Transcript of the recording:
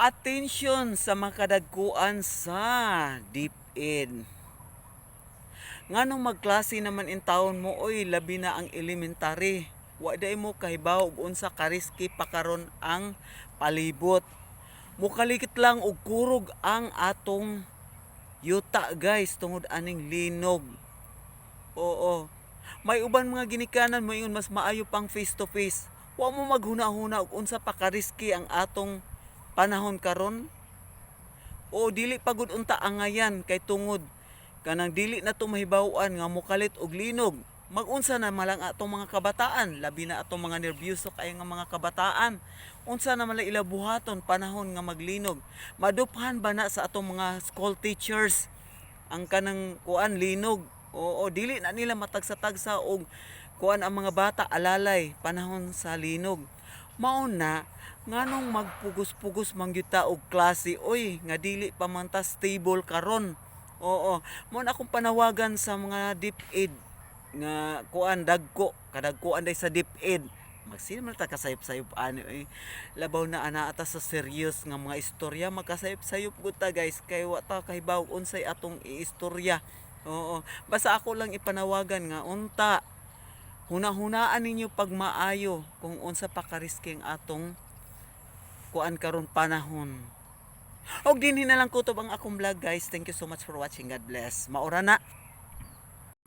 Atensyon sa makadagkuan sa DepEd. Nganong magklase naman in taon mo oy, labi na ang elementary. Wa day mo kahibaw og unsa kariski pa karon ang palibot. Mukalikit lang og kurog ang atong yuta guys tungod aning linog. Oo. May uban mga ginikanan mo ingon mas maayo pang face to face. Wa mo maghuna-huna og unsa pa kariski ang atong panahon karon. O dili pagud unta angayan kay tungod kanang dili na to mahibaw-an nga mokalit og linog. Magunsa na malang atong mga kabataan, labi na atong mga nerbyuso kay nga mga kabataan. Unsa na mala ila buhaton panahon nga maglinog. Maduphan ba na sa atong mga school teachers ang kanang kuan linog. Oo, dili na nila matagsa-tagsa og kuan ang mga bata alalay panahon sa linog. Mao na nganong magpugos-pugos man gyud ta og klase oy nga dili pa man ta stable karon. Oo, mo na akong panawagan sa mga DepEd nga kuan dagko, kadagkoan day sa DepEd. Magsino man ta kasayop-sayop ani eh. Labaw na ana ata sa serious nga mga istorya, magkasayop-sayop gud ta guys kay wa ta kahibaw unsay atong iistorya. Oo, basta ako lang ipanawagan nga unta huna-hunaan ninyo pag maayo kung unsa pa kariske ang atong kuan karon panahon. Og dinhi na lang kutob ang akong vlog guys. Thank you so much for watching. God bless. Maura na.